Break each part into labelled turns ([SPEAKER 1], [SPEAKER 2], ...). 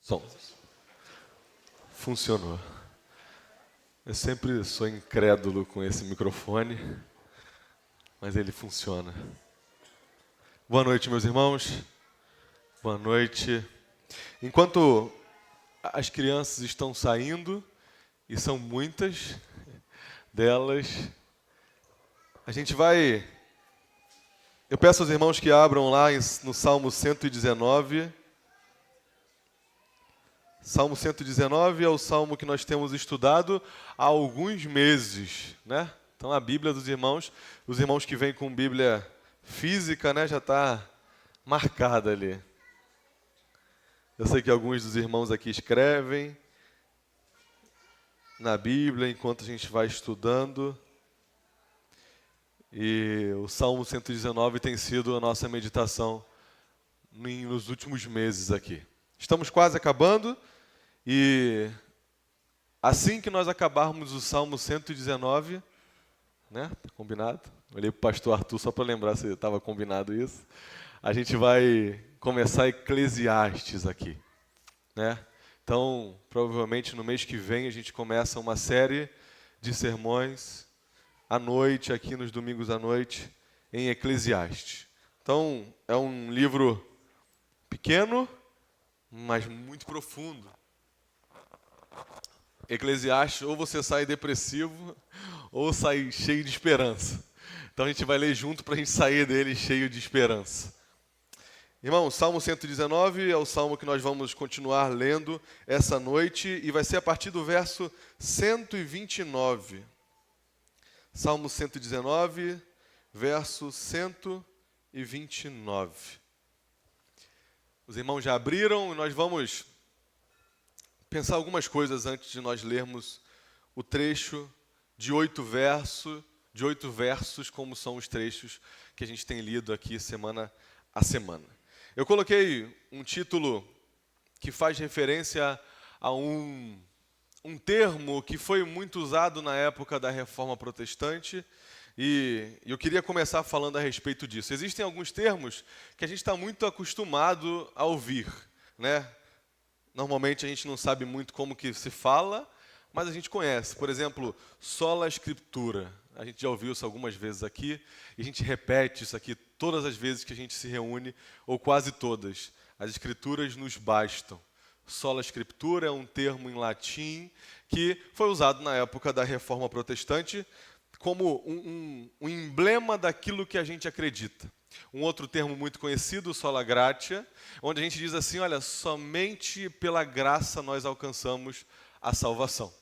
[SPEAKER 1] Som. Funcionou. Eu sempre sou incrédulo com esse microfone, mas ele funciona. Boa noite, meus irmãos. Boa noite. Enquanto as crianças estão saindo, e são muitas delas, a gente vai... Eu peço aos irmãos que abram lá no Salmo 119. Salmo 119 é o salmo que nós temos estudado há alguns meses, né? Então a Bíblia dos irmãos, os irmãos que vêm com Bíblia física, né, já está marcada ali. Eu sei que alguns dos irmãos aqui escrevem na Bíblia enquanto a gente vai estudando. E o Salmo 119 tem sido a nossa meditação nos últimos meses aqui. Estamos quase acabando e assim que nós acabarmos o Salmo 119, né? Tá combinado? Olhei para o pastor Arthur só para lembrar se estava combinado isso. A gente vai começar Eclesiastes aqui, né? Então, provavelmente no mês que vem a gente começa uma série de sermões à noite, aqui nos domingos à noite, em Eclesiastes. Então, é um livro pequeno, mas muito profundo. Eclesiastes, ou você sai depressivo, ou sai cheio de esperança. Então a gente vai ler junto para a gente sair dele cheio de esperança. Irmão, Salmo 119 é o salmo que nós vamos continuar lendo essa noite e vai ser a partir do verso 129. Salmo 119, verso 129. Os irmãos já abriram e nós vamos pensar algumas coisas antes de nós lermos o trecho de 8 versos, como são os trechos que a gente tem lido aqui semana a semana. Eu coloquei um título que faz referência a um termo que foi muito usado na época da Reforma Protestante, e eu queria começar falando a respeito disso. Existem alguns termos que a gente está muito acostumado a ouvir, né? Normalmente a gente não sabe muito como que se fala, mas a gente conhece. Por exemplo, sola scriptura. A gente já ouviu isso algumas vezes aqui, e a gente repete isso aqui todas as vezes que a gente se reúne, ou quase todas. As escrituras nos bastam. Sola scriptura é um termo em latim que foi usado na época da Reforma Protestante como um emblema daquilo que a gente acredita. Um outro termo muito conhecido, sola gratia, onde a gente diz assim, olha, somente pela graça nós alcançamos a salvação.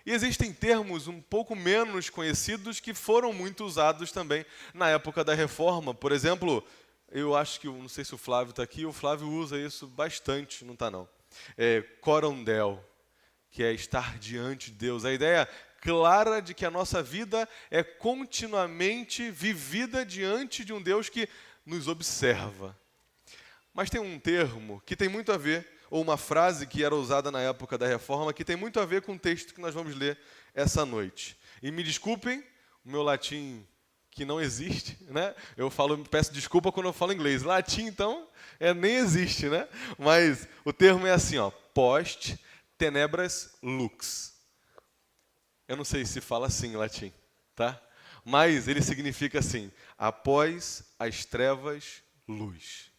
[SPEAKER 1] E existem termos um pouco menos conhecidos que foram muito usados também na época da Reforma. Por exemplo, eu acho que, não sei se o Flávio está aqui, o Flávio usa isso bastante, não está não. Corondel, que é estar diante de Deus. A ideia clara de que a nossa vida é continuamente vivida diante de um Deus que nos observa. Mas tem um termo que tem muito a ver, ou uma frase que era usada na época da Reforma, que tem muito a ver com o texto que nós vamos ler essa noite. E me desculpem, o meu latim que não existe, né? Peço desculpa quando eu falo inglês. Latim, então, nem existe, né? Mas o termo é assim, ó, post tenebras lux. Eu não sei se fala assim em latim, tá? Mas ele significa assim, após as trevas, luz.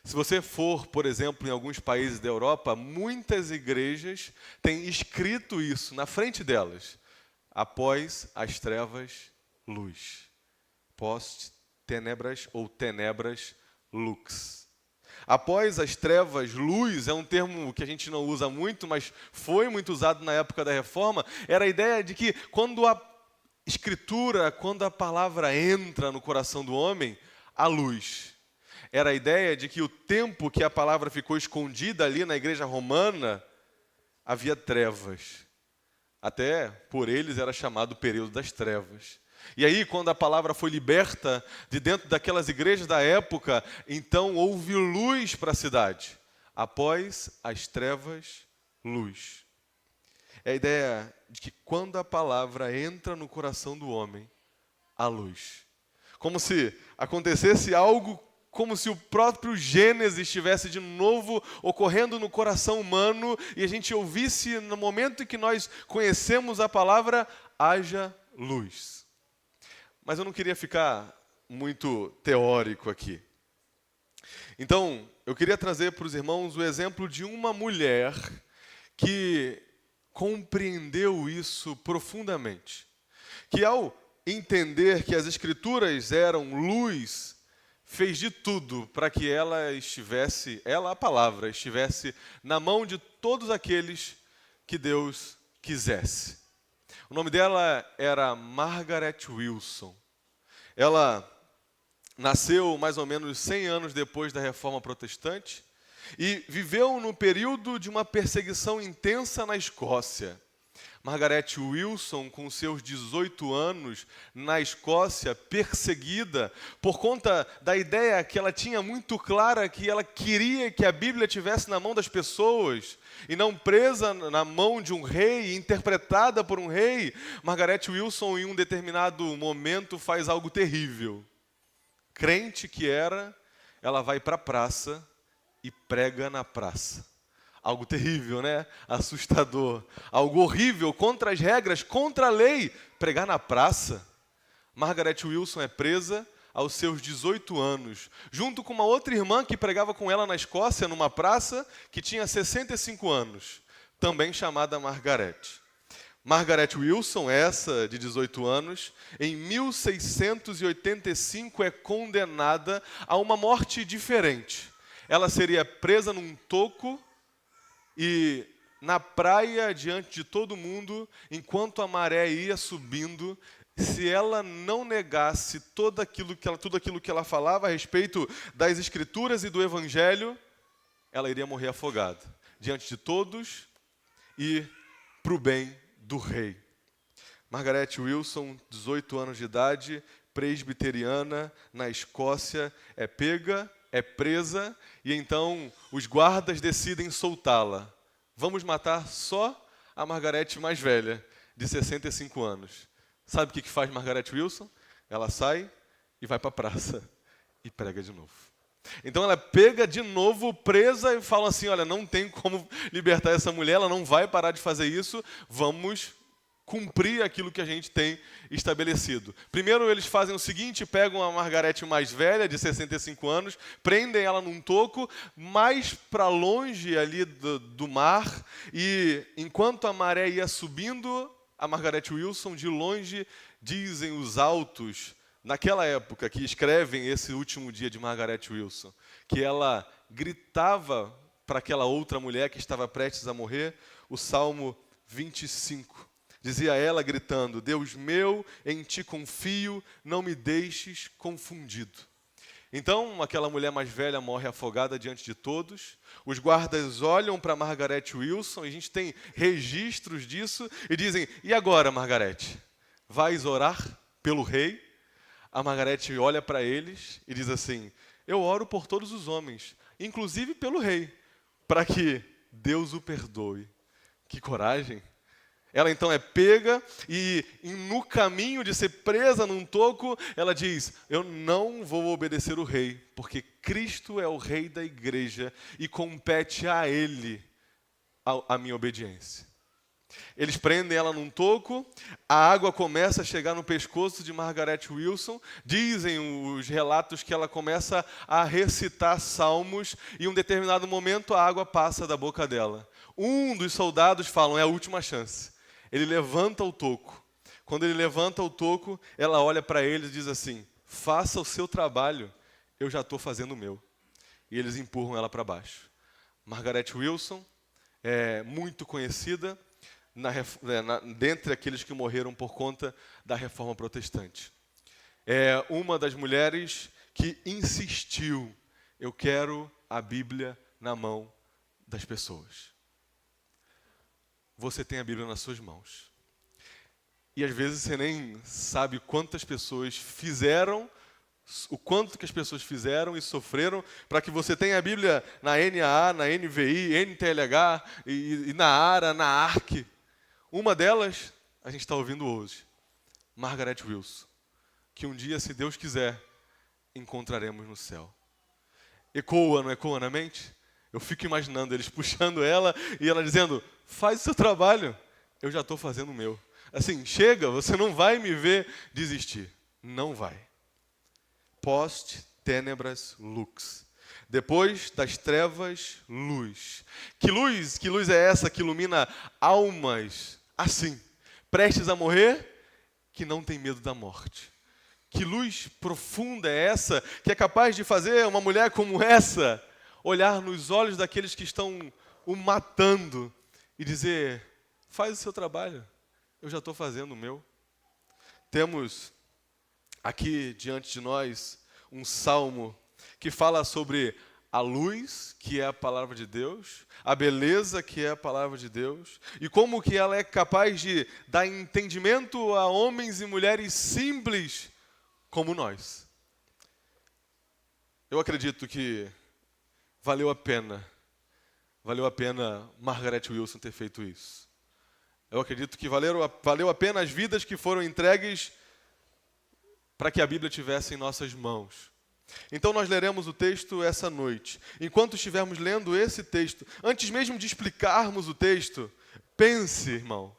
[SPEAKER 1] Se você for, por exemplo, em alguns países da Europa, muitas igrejas têm escrito isso na frente delas. Após as trevas, luz. Post tenebras ou tenebras lux. Após as trevas, luz é um termo que a gente não usa muito, mas foi muito usado na época da Reforma. Era a ideia de que quando a Escritura, quando a palavra entra no coração do homem, há luz. Era a ideia de que o tempo que a palavra ficou escondida ali na igreja romana, havia trevas. Até por eles era chamado o período das trevas. E aí, quando a palavra foi liberta de dentro daquelas igrejas da época, então houve luz para a cidade. Após as trevas, luz. É a ideia de que quando a palavra entra no coração do homem, há luz. Como se acontecesse algo como se o próprio Gênesis estivesse de novo ocorrendo no coração humano e a gente ouvisse no momento em que nós conhecemos a palavra, haja luz. Mas eu não queria ficar muito teórico aqui. Então, eu queria trazer para os irmãos o exemplo de uma mulher que compreendeu isso profundamente. Que ao entender que as Escrituras eram luz, fez de tudo para que a palavra, estivesse na mão de todos aqueles que Deus quisesse. O nome dela era Margaret Wilson. Ela nasceu mais ou menos 100 anos depois da Reforma Protestante e viveu no período de uma perseguição intensa na Escócia. Margaret Wilson, com seus 18 anos, na Escócia, perseguida, por conta da ideia que ela tinha muito clara, que ela queria que a Bíblia estivesse na mão das pessoas, e não presa na mão de um rei, interpretada por um rei. Margaret Wilson, em um determinado momento, faz algo terrível. Crente que era, ela vai para a praça e prega na praça. Algo terrível, né? Assustador. Algo horrível, contra as regras, contra a lei. Pregar na praça. Margaret Wilson é presa aos seus 18 anos, junto com uma outra irmã que pregava com ela na Escócia, numa praça, que tinha 65 anos, também chamada Margaret. Margaret Wilson, essa de 18 anos, em 1685 é condenada a uma morte diferente. Ela seria presa num toco e na praia, diante de todo mundo, enquanto a maré ia subindo, se ela não negasse tudo aquilo que ela falava a respeito das Escrituras e do Evangelho, ela iria morrer afogada, diante de todos e para o bem do rei. Margaret Wilson, 18 anos de idade, presbiteriana, na Escócia, é pega, é presa, e então os guardas decidem soltá-la. Vamos matar só a Margaret mais velha, de 65 anos. Sabe o que faz Margaret Wilson? Ela sai e vai para a praça e prega de novo. Então ela pega de novo, presa, e fala assim, olha, não tem como libertar essa mulher, ela não vai parar de fazer isso, vamos cumprir aquilo que a gente tem estabelecido. Primeiro eles fazem o seguinte, pegam a Margaret mais velha, de 65 anos, prendem ela num toco, mais para longe ali do mar, e enquanto a maré ia subindo, a Margaret Wilson, de longe, dizem os autos, naquela época, que escrevem esse último dia de Margaret Wilson, que ela gritava para aquela outra mulher que estava prestes a morrer, o Salmo 25. Dizia ela gritando, Deus meu, em ti confio, não me deixes confundido. Então, aquela mulher mais velha morre afogada diante de todos. Os guardas olham para Margaret Wilson, e a gente tem registros disso, e dizem, e agora, Margaret? Vais orar pelo rei? A Margaret olha para eles e diz assim, eu oro por todos os homens, inclusive pelo rei, para que Deus o perdoe. Que coragem! Ela então é pega e no caminho de ser presa num toco, ela diz, eu não vou obedecer o rei, porque Cristo é o rei da igreja e compete a ele a minha obediência. Eles prendem ela num toco, a água começa a chegar no pescoço de Margaret Wilson, dizem os relatos que ela começa a recitar salmos e em um determinado momento a água passa da boca dela. Um dos soldados fala, é a última chance. Ele levanta o toco. Quando ele levanta o toco, ela olha para ele e diz assim, faça o seu trabalho, eu já estou fazendo o meu. E eles empurram ela para baixo. Margaret Wilson é muito conhecida dentre aqueles que morreram por conta da Reforma Protestante. É uma das mulheres que insistiu, eu quero a Bíblia na mão das pessoas. Você tem a Bíblia nas suas mãos. E às vezes você nem sabe quantas pessoas fizeram, o quanto que as pessoas fizeram e sofreram para que você tenha a Bíblia na NAA, na NVI, NTLH, e na ARA, na ARC. Uma delas, a gente está ouvindo hoje, Margaret Wilson, que um dia, se Deus quiser, encontraremos no céu. Ecoa, não ecoa na mente? Eu fico imaginando eles puxando ela e ela dizendo, faz o seu trabalho, eu já estou fazendo o meu. Assim, chega, você não vai me ver desistir. Não vai. Post tenebras lux. Depois das trevas, luz. Que luz é essa que ilumina almas assim, prestes a morrer, que não tem medo da morte? Que luz profunda é essa que é capaz de fazer uma mulher como essa olhar nos olhos daqueles que estão o matando e dizer, faz o seu trabalho, eu já estou fazendo o meu. Temos aqui diante de nós um salmo que fala sobre a luz, que é a palavra de Deus, a beleza, que é a palavra de Deus, e como que ela é capaz de dar entendimento a homens e mulheres simples como nós. Eu acredito que valeu a pena Margaret Wilson ter feito isso. Eu acredito que valeu a pena as vidas que foram entregues para que a Bíblia tivesse em nossas mãos. Então nós leremos o texto essa noite. Enquanto estivermos lendo esse texto, antes mesmo de explicarmos o texto, pense, irmão,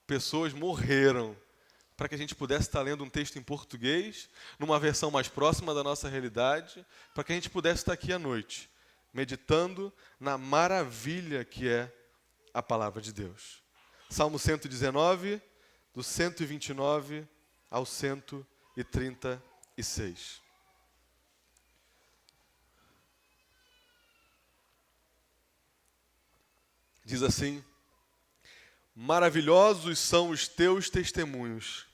[SPEAKER 1] pessoas morreram para que a gente pudesse estar lendo um texto em português, numa versão mais próxima da nossa realidade, para que a gente pudesse estar aqui à noite, meditando na maravilha que é a palavra de Deus. Salmo 119, do 129 ao 136. Diz assim, maravilhosos são os teus testemunhos,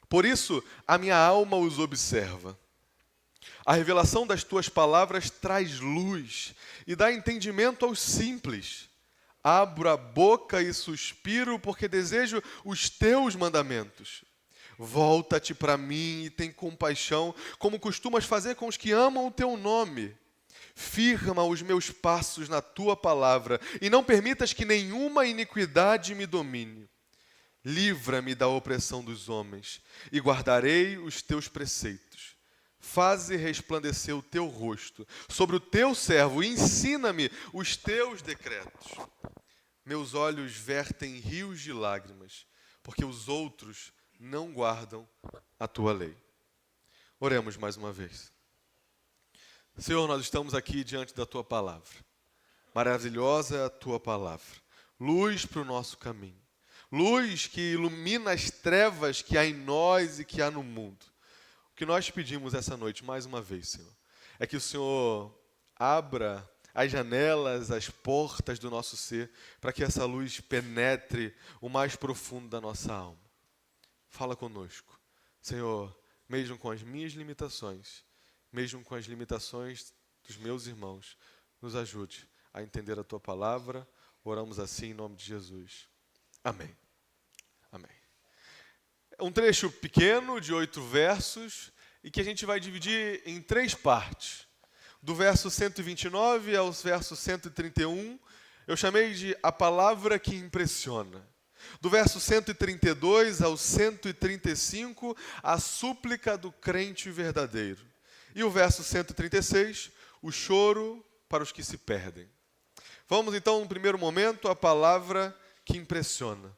[SPEAKER 1] por isso a minha alma os observa. A revelação das tuas palavras traz luz e dá entendimento aos simples. Abro a boca e suspiro porque desejo os teus mandamentos. Volta-te para mim e tem compaixão, como costumas fazer com os que amam o teu nome. Firma os meus passos na tua palavra e não permitas que nenhuma iniquidade me domine. Livra-me da opressão dos homens e guardarei os teus preceitos. Faze resplandecer o teu rosto sobre o teu servo e ensina-me os teus decretos. Meus olhos vertem rios de lágrimas, porque os outros não guardam a tua lei. Oremos mais uma vez. Senhor, nós estamos aqui diante da tua palavra. Maravilhosa é a tua palavra. Luz para o nosso caminho. Luz que ilumina as trevas que há em nós e que há no mundo. O que nós pedimos essa noite, mais uma vez, Senhor, é que o Senhor abra as janelas, as portas do nosso ser, para que essa luz penetre o mais profundo da nossa alma. Fala conosco. Senhor, mesmo com as minhas limitações, mesmo com as limitações dos meus irmãos, nos ajude a entender a tua palavra. Oramos assim em nome de Jesus. Amém. Amém. É um trecho pequeno, de 8 versos, e que a gente vai dividir em 3 partes. Do verso 129 ao verso 131, eu chamei de a palavra que impressiona. Do verso 132 ao 135, a súplica do crente verdadeiro. E o verso 136, o choro para os que se perdem. Vamos então, no primeiro momento, a palavra que impressiona.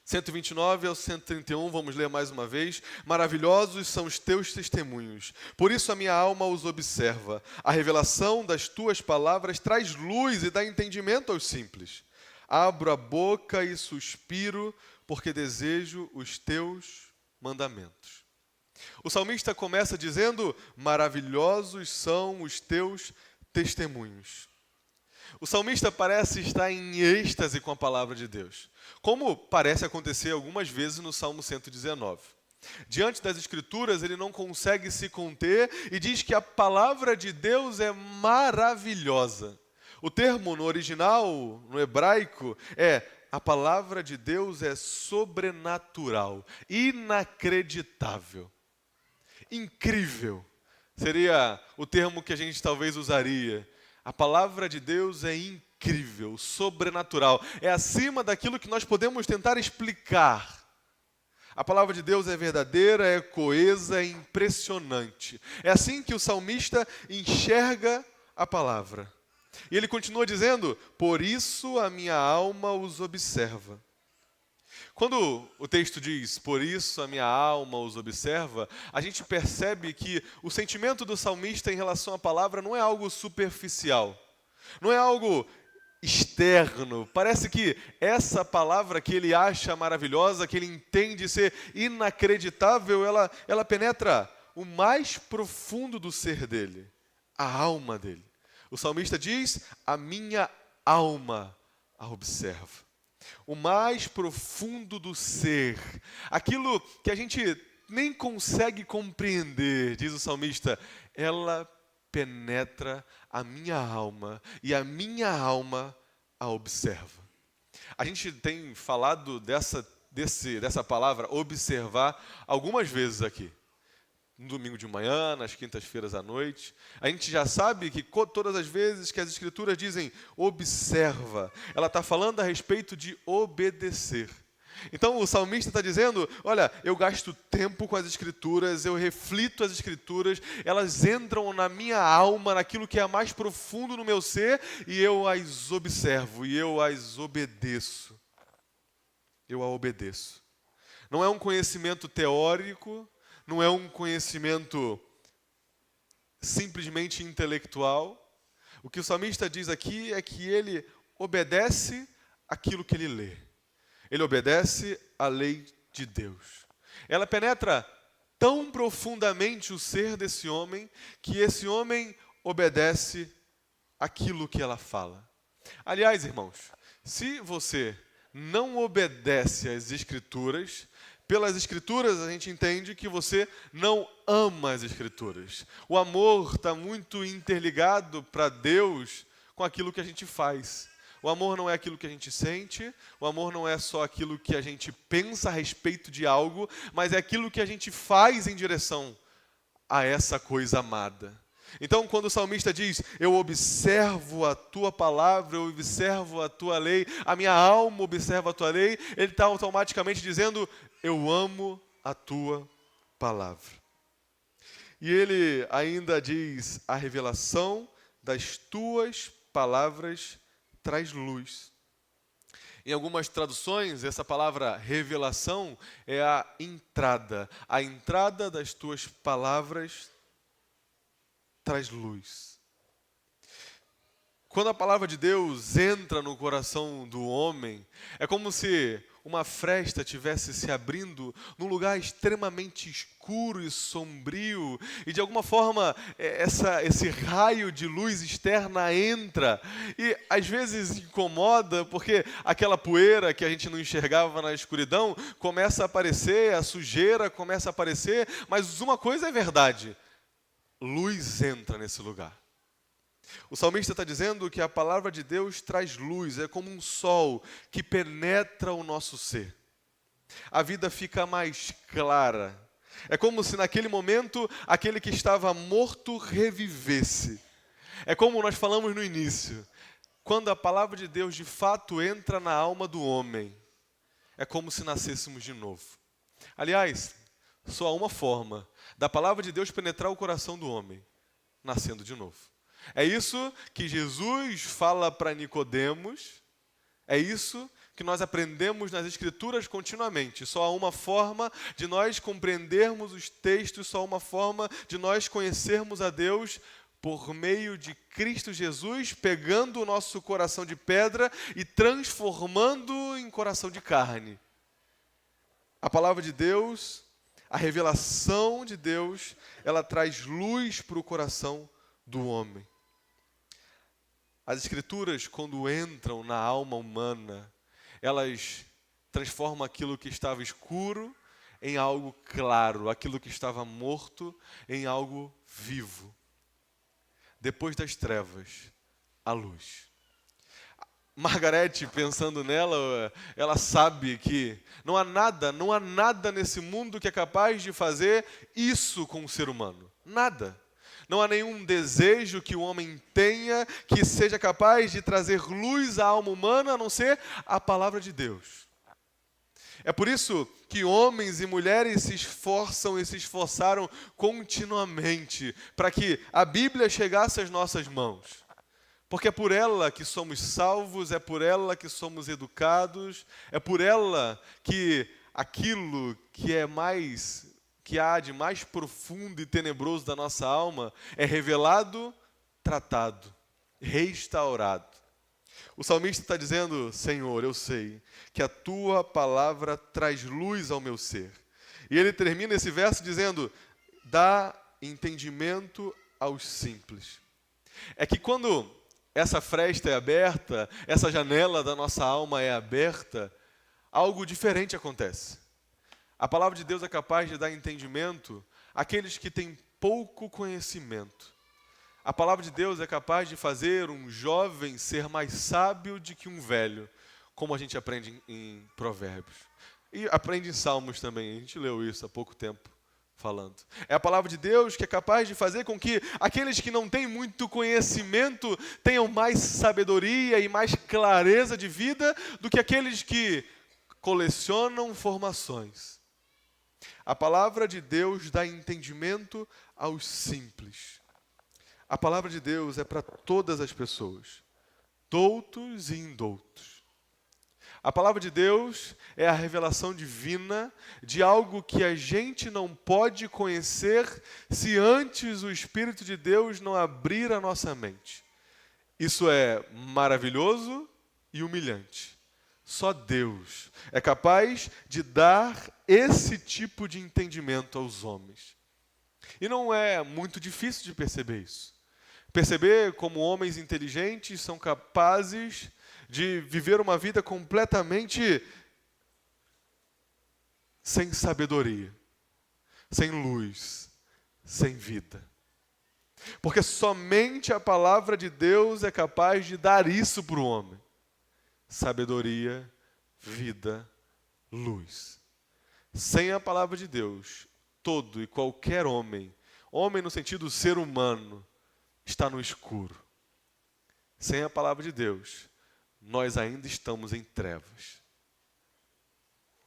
[SPEAKER 1] 129 ao 131, vamos ler mais uma vez. Maravilhosos são os teus testemunhos, por isso a minha alma os observa. A revelação das tuas palavras traz luz e dá entendimento aos simples. Abro a boca e suspiro, porque desejo os teus mandamentos. O salmista começa dizendo, maravilhosos são os teus testemunhos. O salmista parece estar em êxtase com a palavra de Deus, como parece acontecer algumas vezes no Salmo 119. Diante das Escrituras, ele não consegue se conter e diz que a palavra de Deus é maravilhosa. O termo no original, no hebraico, a palavra de Deus é sobrenatural, inacreditável. Incrível seria o termo que a gente talvez usaria. A palavra de Deus é incrível, sobrenatural. É acima daquilo que nós podemos tentar explicar. A palavra de Deus é verdadeira, é coesa, é impressionante. É assim que o salmista enxerga a palavra. E ele continua dizendo: por isso a minha alma os observa. Quando o texto diz, por isso a minha alma os observa, a gente percebe que o sentimento do salmista em relação à palavra não é algo superficial, não é algo externo. Parece que essa palavra que ele acha maravilhosa, que ele entende ser inacreditável, ela penetra o mais profundo do ser dele, a alma dele. O salmista diz, a minha alma a observa. O mais profundo do ser, aquilo que a gente nem consegue compreender, diz o salmista, ela penetra a minha alma e a minha alma a observa. A gente tem falado dessa palavra observar algumas vezes aqui. No domingo de manhã, nas quintas-feiras à noite. A gente já sabe que todas as vezes que as Escrituras dizem observa, ela está falando a respeito de obedecer. Então o salmista está dizendo, olha, eu gasto tempo com as Escrituras, eu reflito as Escrituras, elas entram na minha alma, naquilo que é mais profundo no meu ser, e eu as observo, e eu as obedeço. Eu a obedeço. Não é um conhecimento teórico, não é um conhecimento simplesmente intelectual. O que o salmista diz aqui é que ele obedece aquilo que ele lê. Ele obedece à lei de Deus. Ela penetra tão profundamente o ser desse homem, que esse homem obedece aquilo que ela fala. Aliás, irmãos, se você não obedece às Escrituras, pelas Escrituras a gente entende que você não ama as Escrituras. O amor está muito interligado para Deus com aquilo que a gente faz. O amor não é aquilo que a gente sente, o amor não é só aquilo que a gente pensa a respeito de algo, mas é aquilo que a gente faz em direção a essa coisa amada. Então, quando o salmista diz, eu observo a tua palavra, eu observo a tua lei, a minha alma observa a tua lei, ele está automaticamente dizendo, eu amo a tua palavra. E ele ainda diz, a revelação das tuas palavras traz luz. Em algumas traduções, essa palavra revelação é a entrada das tuas palavras traz luz. Quando a palavra de Deus entra no coração do homem, é como se uma fresta estivesse se abrindo num lugar extremamente escuro e sombrio, e de alguma forma esse raio de luz externa entra, e às vezes incomoda, porque aquela poeira que a gente não enxergava na escuridão começa a aparecer, a sujeira começa a aparecer, mas uma coisa é verdade, luz entra nesse lugar. O salmista está dizendo que a palavra de Deus traz luz, é como um sol que penetra o nosso ser. A vida fica mais clara. É como se naquele momento aquele que estava morto revivesse. É como nós falamos no início. Quando a palavra de Deus de fato entra na alma do homem, é como se nascêssemos de novo. Aliás, só há uma forma da palavra de Deus penetrar o coração do homem, nascendo de novo. É isso que Jesus fala para Nicodemos, é isso que nós aprendemos nas Escrituras continuamente. Só há uma forma de nós compreendermos os textos, só há uma forma de nós conhecermos a Deus por meio de Cristo Jesus, pegando o nosso coração de pedra e transformando em coração de carne. A palavra de Deus, a revelação de Deus, ela traz luz para o coração do homem. As Escrituras, quando entram na alma humana, elas transformam aquilo que estava escuro em algo claro, aquilo que estava morto em algo vivo. Depois das trevas, a luz. Margarete, pensando nela, ela sabe que não há nada nesse mundo que é capaz de fazer isso com o ser humano. Nada. Não há nenhum desejo que o homem tenha que seja capaz de trazer luz à alma humana, a não ser a palavra de Deus. É por isso que homens e mulheres se esforçam e se esforçaram continuamente para que a Bíblia chegasse às nossas mãos. Porque é por ela que somos salvos, é por ela que somos educados, é por ela que aquilo que há de mais profundo e tenebroso da nossa alma é revelado, tratado, restaurado. O salmista está dizendo: Senhor, eu sei que a tua palavra traz luz ao meu ser. E ele termina esse verso dizendo: dá entendimento aos simples. É que quando essa fresta é aberta, essa janela da nossa alma é aberta, algo diferente acontece. A palavra de Deus é capaz de dar entendimento àqueles que têm pouco conhecimento. A palavra de Deus é capaz de fazer um jovem ser mais sábio do que um velho, como a gente aprende em Provérbios. E aprende em Salmos também, a gente leu isso há pouco tempo falando. É a palavra de Deus que é capaz de fazer com que aqueles que não têm muito conhecimento tenham mais sabedoria e mais clareza de vida do que aqueles que colecionam formações. A palavra de Deus dá entendimento aos simples. A palavra de Deus é para todas as pessoas, doutos e indoutos. A palavra de Deus é a revelação divina de algo que a gente não pode conhecer se antes o Espírito de Deus não abrir a nossa mente. Isso é maravilhoso e humilhante. Só Deus é capaz de dar esse tipo de entendimento aos homens. E não é muito difícil de perceber isso. Perceber como homens inteligentes são capazes de viver uma vida completamente sem sabedoria, sem luz, sem vida. Porque somente a palavra de Deus é capaz de dar isso para o homem. Sabedoria, vida, luz. Sem a palavra de Deus, todo e qualquer homem, homem no sentido ser humano, está no escuro. Sem a palavra de Deus, nós ainda estamos em trevas.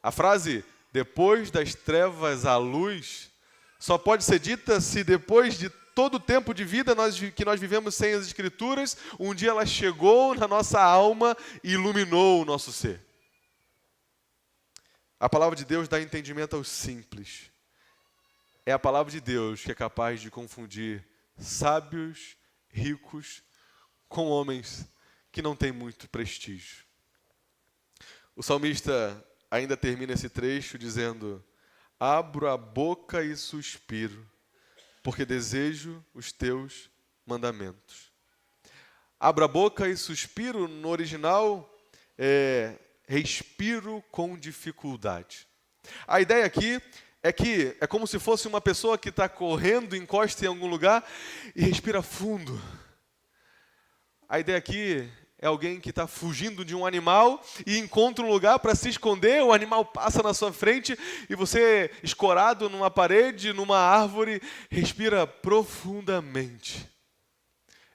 [SPEAKER 1] A frase, depois das trevas à luz, só pode ser dita se depois de todo o tempo de vida que nós vivemos sem as Escrituras, um dia ela chegou na nossa alma e iluminou o nosso ser. A palavra de Deus dá entendimento aos simples. É a palavra de Deus que é capaz de confundir sábios, ricos, com homens que não têm muito prestígio. O salmista ainda termina esse trecho dizendo: abro a boca e suspiro, porque desejo os teus mandamentos. Abro a boca e suspiro, no original, respiro com dificuldade. A ideia aqui é que é como se fosse uma pessoa que está correndo, encosta em algum lugar e respira fundo. A ideia aqui é alguém que está fugindo de um animal e encontra um lugar para se esconder, o animal passa na sua frente e você, escorado numa parede, numa árvore, respira profundamente.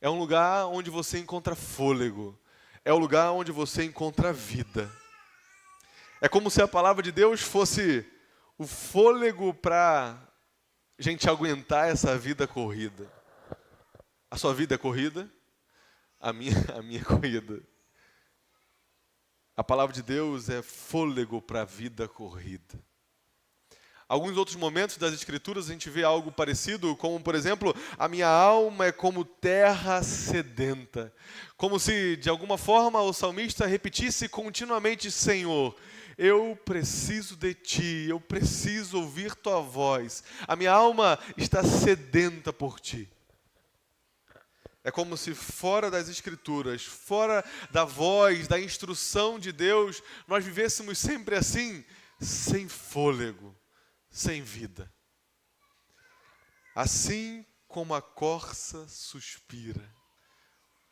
[SPEAKER 1] É um lugar onde você encontra fôlego. É o lugar onde você encontra vida. É como se a palavra de Deus fosse o fôlego para a gente aguentar essa vida corrida. A sua vida é corrida? A minha é corrida. A palavra de Deus é fôlego para a vida corrida. Alguns outros momentos das Escrituras a gente vê algo parecido, como, por exemplo, a minha alma é como terra sedenta. Como se, de alguma forma, o salmista repetisse continuamente: Senhor, eu preciso de Ti, eu preciso ouvir Tua voz. A minha alma está sedenta por Ti. É como se fora das Escrituras, fora da voz, da instrução de Deus, nós vivêssemos sempre assim, sem fôlego, sem vida. Assim como a corça suspira.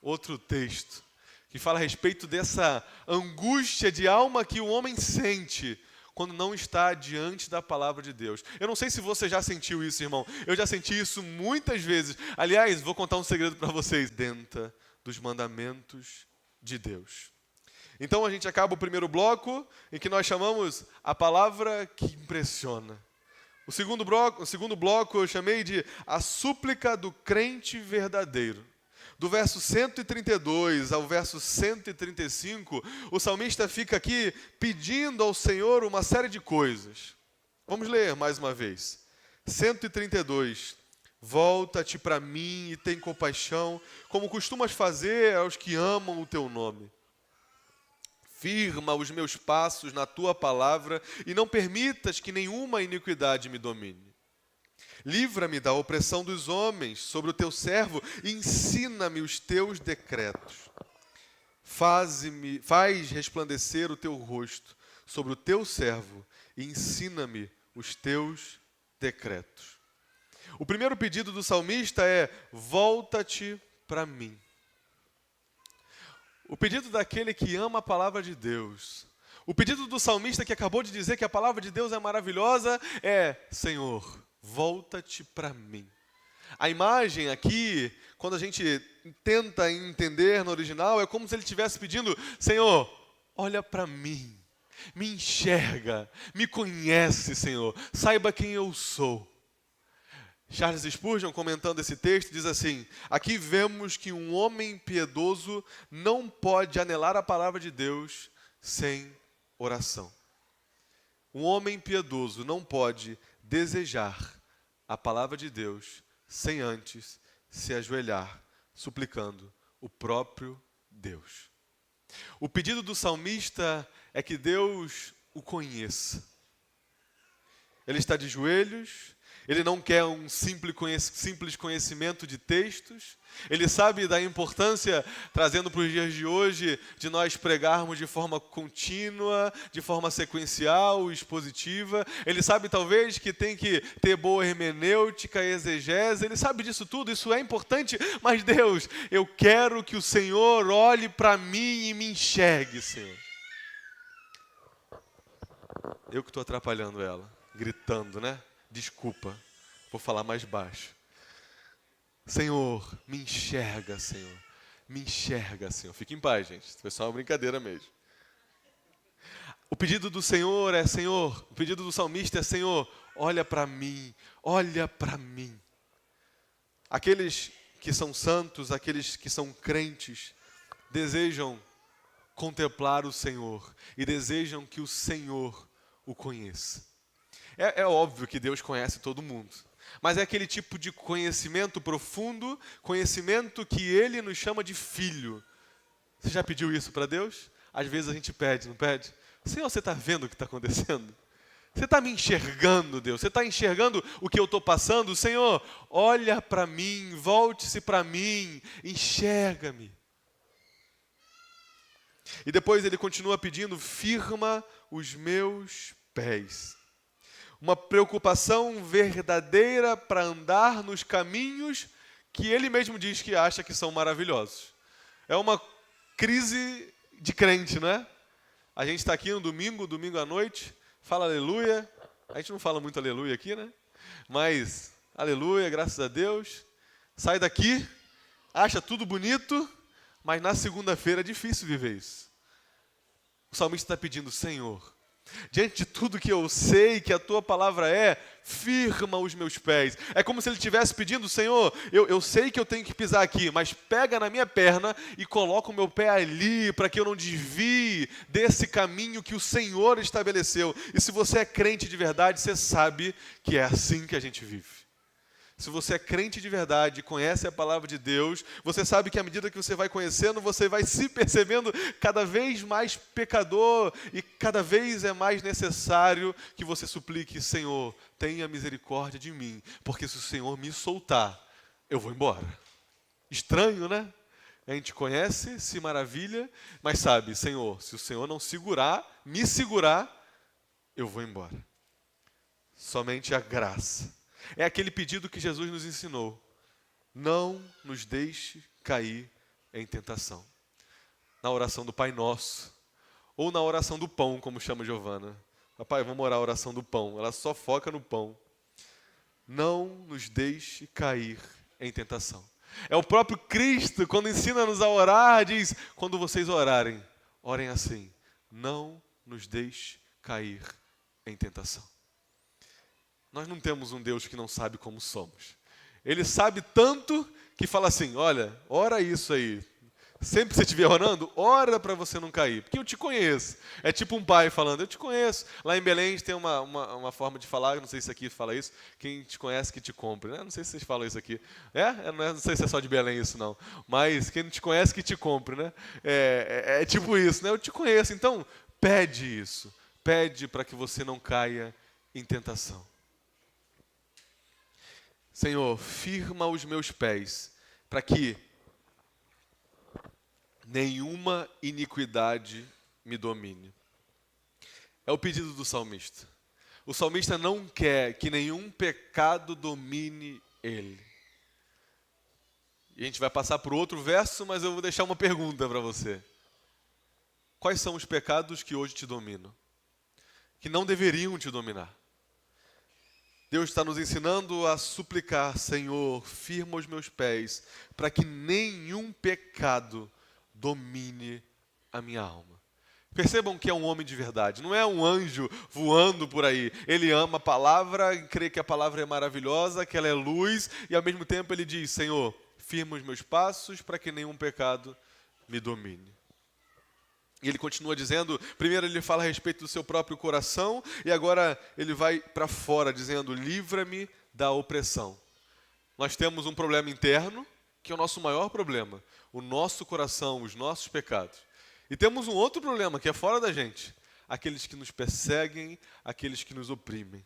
[SPEAKER 1] Outro texto que fala a respeito dessa angústia de alma que o homem sente quando não está diante da palavra de Deus. Eu não sei se você já sentiu isso, irmão. Eu já senti isso muitas vezes. Aliás, vou contar um segredo para vocês. Dentro dos mandamentos de Deus. Então a gente acaba o primeiro bloco, em que nós chamamos a palavra que impressiona. O segundo bloco eu chamei de a súplica do crente verdadeiro. Do verso 132 ao verso 135, o salmista fica aqui pedindo ao Senhor uma série de coisas. Vamos ler mais uma vez. 132. Volta-te para mim e tem compaixão, como costumas fazer aos que amam o teu nome. Firma os meus passos na tua palavra e não permitas que nenhuma iniquidade me domine. Livra-me da opressão dos homens sobre o teu servo e ensina-me os teus decretos. Faz resplandecer o teu rosto sobre o teu servo e ensina-me os teus decretos. O primeiro pedido do salmista é: volta-te para mim. O pedido daquele que ama a palavra de Deus. O pedido do salmista que acabou de dizer que a palavra de Deus é maravilhosa é: Senhor, volta-te para mim. A imagem aqui, quando a gente tenta entender no original, é como se ele estivesse pedindo: Senhor, olha para mim, me enxerga, me conhece, Senhor, saiba quem eu sou. Charles Spurgeon, comentando esse texto, diz assim: aqui vemos que um homem piedoso não pode anelar a palavra de Deus sem oração. Um homem piedoso não pode desejar a palavra de Deus sem antes se ajoelhar, suplicando o próprio Deus. O pedido do salmista é que Deus o conheça. Ele está de joelhos. Ele não quer um simples conhecimento de textos. Ele sabe da importância, trazendo para os dias de hoje, de nós pregarmos de forma contínua, de forma sequencial, expositiva. Ele sabe talvez que tem que ter boa hermenêutica e exegese. Ele sabe disso tudo, isso é importante. Mas Deus, eu quero que o Senhor olhe para mim e me enxergue, Senhor. Eu que estou atrapalhando ela, gritando, né? Desculpa, vou falar mais baixo. Senhor, me enxerga, Senhor. Me enxerga, Senhor. Fique em paz, gente. Isso foi só uma brincadeira mesmo. O pedido do Senhor é: Senhor, o pedido do salmista é: Senhor, olha para mim, olha para mim. Aqueles que são santos, aqueles que são crentes, desejam contemplar o Senhor e desejam que o Senhor o conheça. É óbvio que Deus conhece todo mundo, mas é aquele tipo de conhecimento profundo, conhecimento que Ele nos chama de filho. Você já pediu isso para Deus? Às vezes a gente pede, não pede? Senhor, você está vendo o que está acontecendo? Você está me enxergando, Deus? Você está enxergando o que eu estou passando? Senhor, olha para mim, volte-se para mim, enxerga-me. E depois ele continua pedindo: firma os meus pés. Uma preocupação verdadeira para andar nos caminhos que ele mesmo diz que acha que são maravilhosos. É uma crise de crente, não é? A gente está aqui no domingo à noite, fala aleluia. A gente não fala muito aleluia aqui, né? Mas aleluia, graças a Deus. Sai daqui, acha tudo bonito, mas na segunda-feira é difícil viver isso. O salmista está pedindo: Senhor, diante de tudo que eu sei que a tua palavra é, firma os meus pés. É como se ele estivesse pedindo: Senhor, eu sei que eu tenho que pisar aqui, mas pega na minha perna e coloca o meu pé ali, para que eu não desvie desse caminho que o Senhor estabeleceu. E se você é crente de verdade, você sabe que é assim que a gente vive. Se você é crente de verdade, conhece a palavra de Deus, você sabe que à medida que você vai conhecendo, você vai se percebendo cada vez mais pecador e cada vez é mais necessário que você suplique: Senhor, tenha misericórdia de mim, porque se o Senhor me soltar, eu vou embora. Estranho, né? A gente conhece, se maravilha, mas sabe: Senhor, se o Senhor não me segurar, eu vou embora. Somente a graça. É aquele pedido que Jesus nos ensinou: não nos deixe cair em tentação. Na oração do Pai Nosso, ou na oração do pão, como chama Giovana. Papai, vamos orar a oração do pão. Ela só foca no pão. Não nos deixe cair em tentação. É o próprio Cristo, quando ensina-nos a orar, diz: quando vocês orarem, orem assim: não nos deixe cair em tentação. Nós não temos um Deus que não sabe como somos. Ele sabe tanto que fala assim: olha, ora isso aí. Sempre que você estiver orando, ora para você não cair, porque eu te conheço. É tipo um pai falando: eu te conheço. Lá em Belém a gente tem uma forma de falar, eu não sei se aqui fala isso: quem te conhece que te compre, né? Não sei se vocês falam isso aqui. Não sei se é só de Belém isso não, mas quem não te conhece que te compre, né? É tipo isso, né? Eu te conheço, então pede isso. Pede para que você não caia em tentação. Senhor, firma os meus pés, para que nenhuma iniquidade me domine. É o pedido do salmista. O salmista não quer que nenhum pecado domine ele. E a gente vai passar por outro verso, mas eu vou deixar uma pergunta para você. Quais são os pecados que hoje te dominam? Que não deveriam te dominar? Deus está nos ensinando a suplicar: Senhor, firma os meus pés, para que nenhum pecado domine a minha alma. Percebam que é um homem de verdade, não é um anjo voando por aí. Ele ama a palavra, crê que a palavra é maravilhosa, que ela é luz, e ao mesmo tempo ele diz: Senhor, firma os meus passos para que nenhum pecado me domine. E ele continua dizendo, primeiro ele fala a respeito do seu próprio coração, e agora ele vai para fora dizendo: livra-me da opressão. Nós temos um problema interno, que é o nosso maior problema, o nosso coração, os nossos pecados. E temos um outro problema, que é fora da gente: aqueles que nos perseguem, aqueles que nos oprimem.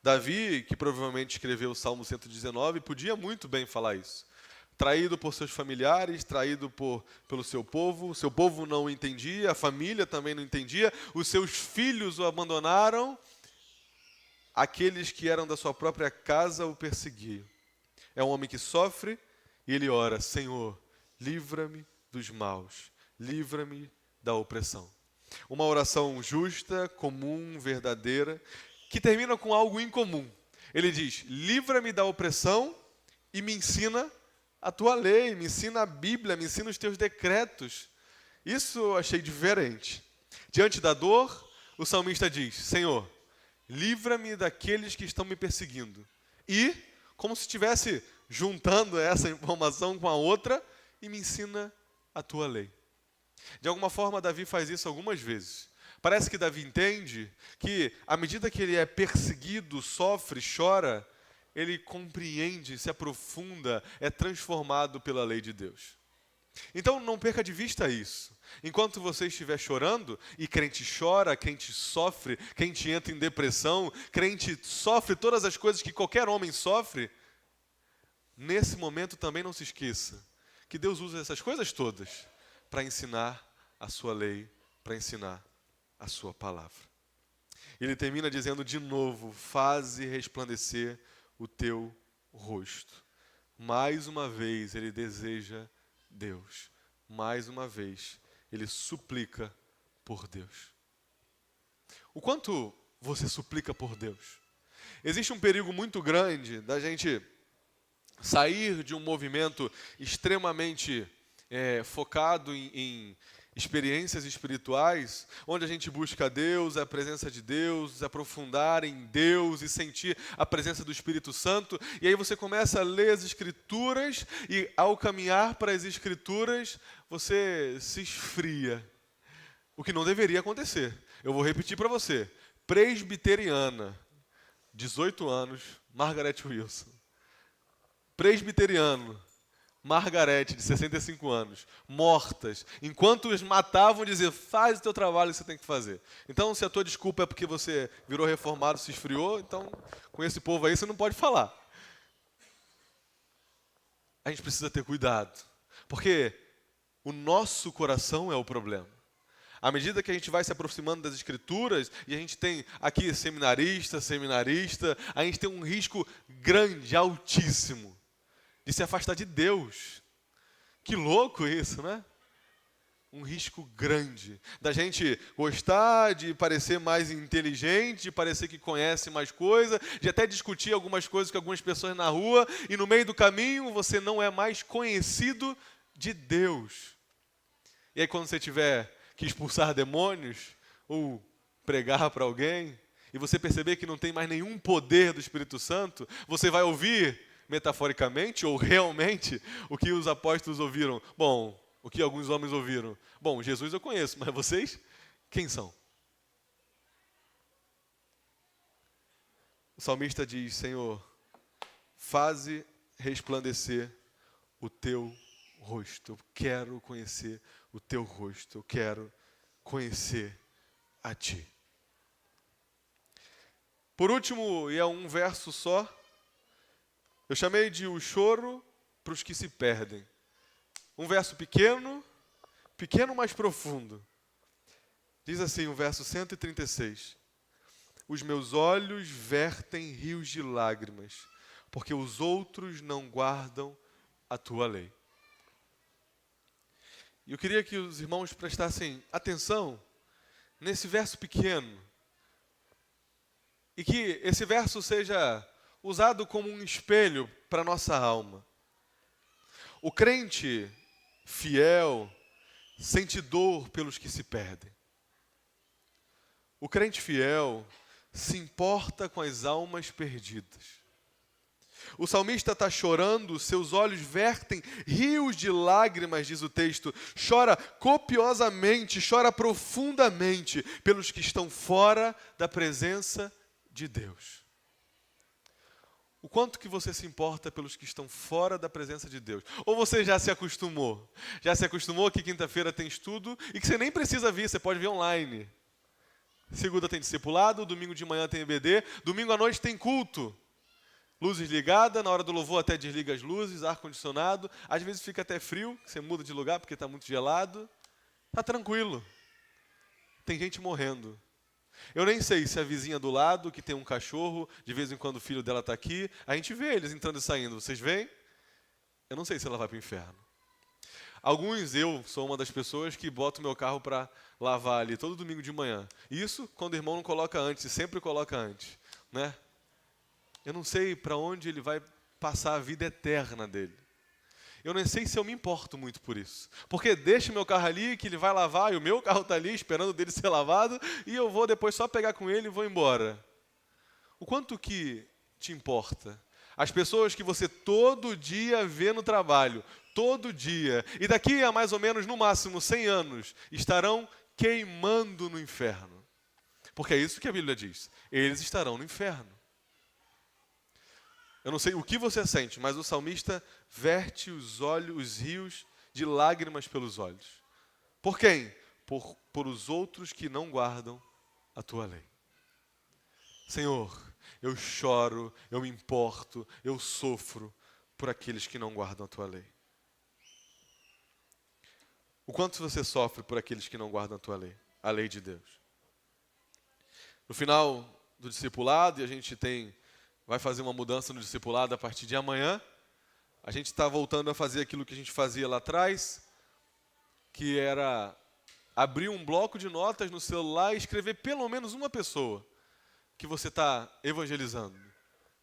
[SPEAKER 1] Davi, que provavelmente escreveu o Salmo 119, podia muito bem falar isso. Traído por seus familiares, traído pelo seu povo não o entendia, a família também não entendia, os seus filhos o abandonaram, aqueles que eram da sua própria casa o perseguiam. É um homem que sofre e ele ora: Senhor, livra-me dos maus, livra-me da opressão. Uma oração justa, comum, verdadeira, que termina com algo incomum. Ele diz: livra-me da opressão e me ensina a tua lei, me ensina a Bíblia, me ensina os teus decretos. Isso eu achei diferente. Diante da dor, o salmista diz: Senhor, livra-me daqueles que estão me perseguindo. E, como se estivesse juntando essa informação com a outra, e me ensina a tua lei. De alguma forma, Davi faz isso algumas vezes. Parece que Davi entende que, à medida que ele é perseguido, sofre, chora, ele compreende, se aprofunda, é transformado pela lei de Deus. Então não perca de vista isso. Enquanto você estiver chorando, e crente chora, crente sofre, crente entra em depressão, crente sofre todas as coisas que qualquer homem sofre, nesse momento também não se esqueça que Deus usa essas coisas todas para ensinar a sua lei, para ensinar a sua palavra. Ele termina dizendo de novo: faze resplandecer o teu rosto. Mais uma vez ele deseja Deus. Mais uma vez ele suplica por Deus. O quanto você suplica por Deus? Existe um perigo muito grande da gente sair de um movimento extremamente focado em experiências espirituais, onde a gente busca Deus, a presença de Deus, aprofundar em Deus e sentir a presença do Espírito Santo, e aí você começa a ler as Escrituras, e ao caminhar para as Escrituras, você se esfria. O que não deveria acontecer. Eu vou repetir para você: presbiteriana, 18 anos, Margaret Wilson. Presbiteriano, Margarete, de 65 anos, mortas, enquanto os matavam, dizer: faz o teu trabalho que você tem que fazer. Então, se a tua desculpa é porque você virou reformado, se esfriou, então, com esse povo aí, você não pode falar. A gente precisa ter cuidado, porque o nosso coração é o problema. À medida que a gente vai se aproximando das Escrituras, e a gente tem aqui seminarista, a gente tem um risco grande, altíssimo, de se afastar de Deus. Que louco isso, né? Um risco grande da gente gostar de parecer mais inteligente, de parecer que conhece mais coisa, de até discutir algumas coisas com algumas pessoas na rua, e no meio do caminho você não é mais conhecido de Deus. E E aí quando você tiver que expulsar demônios, ou pregar para alguém, e você perceber que não tem mais nenhum poder do Espírito Santo, você vai ouvir, metaforicamente ou realmente, o que os apóstolos ouviram. Bom, o que alguns homens ouviram. Bom, Jesus eu conheço, mas vocês, quem são? O salmista diz, Senhor, faze resplandecer o teu rosto. Eu quero conhecer o teu rosto. Eu quero conhecer a ti. Por último, e é um verso só, eu chamei de o choro para os que se perdem. Um verso pequeno, mas profundo. Diz assim o verso 136. Os meus olhos vertem rios de lágrimas, porque os outros não guardam a tua lei. E eu queria que os irmãos prestassem atenção nesse verso pequeno, e que esse verso seja usado como um espelho para a nossa alma. O crente fiel sente dor pelos que se perdem. O crente fiel se importa com as almas perdidas. O salmista está chorando, seus olhos vertem rios de lágrimas, diz o texto. Chora copiosamente, chora profundamente pelos que estão fora da presença de Deus. O quanto que você se importa pelos que estão fora da presença de Deus? Ou você já se acostumou? Já se acostumou que quinta-feira tem estudo e que você nem precisa vir, você pode ver online. Segunda tem discipulado, domingo de manhã tem EBD, domingo à noite tem culto. Luzes ligadas, na hora do louvor até desliga as luzes, ar-condicionado. Às vezes fica até frio, você muda de lugar porque está muito gelado. Está tranquilo. Tem gente morrendo. Eu nem sei se a vizinha do lado, que tem um cachorro, de vez em quando o filho dela está aqui, a gente vê eles entrando e saindo. Vocês veem? Eu não sei se ela vai para o inferno. Eu sou uma das pessoas que boto meu carro para lavar ali todo domingo de manhã. Isso quando o irmão não coloca antes, e sempre coloca antes, né? Eu não sei para onde ele vai passar a vida eterna dele. Eu não sei se eu me importo muito por isso. Porque deixa o meu carro ali, que ele vai lavar, e o meu carro está ali esperando dele ser lavado, e eu vou depois só pegar com ele e vou embora. O quanto que te importa? As pessoas que você todo dia vê no trabalho, todo dia, e daqui a mais ou menos, no máximo, 100 anos, estarão queimando no inferno. Porque é isso que a Bíblia diz. Eles estarão no inferno. Eu não sei o que você sente, mas o salmista verte os rios de lágrimas pelos olhos. Por quem? Por os outros que não guardam a tua lei. Senhor, eu choro, eu me importo, eu sofro por aqueles que não guardam a tua lei. O quanto você sofre por aqueles que não guardam a tua lei, a lei de Deus? No final do discipulado, e a gente vai fazer uma mudança no discipulado a partir de amanhã. A gente está voltando a fazer aquilo que a gente fazia lá atrás, que era abrir um bloco de notas no celular e escrever pelo menos uma pessoa que você está evangelizando,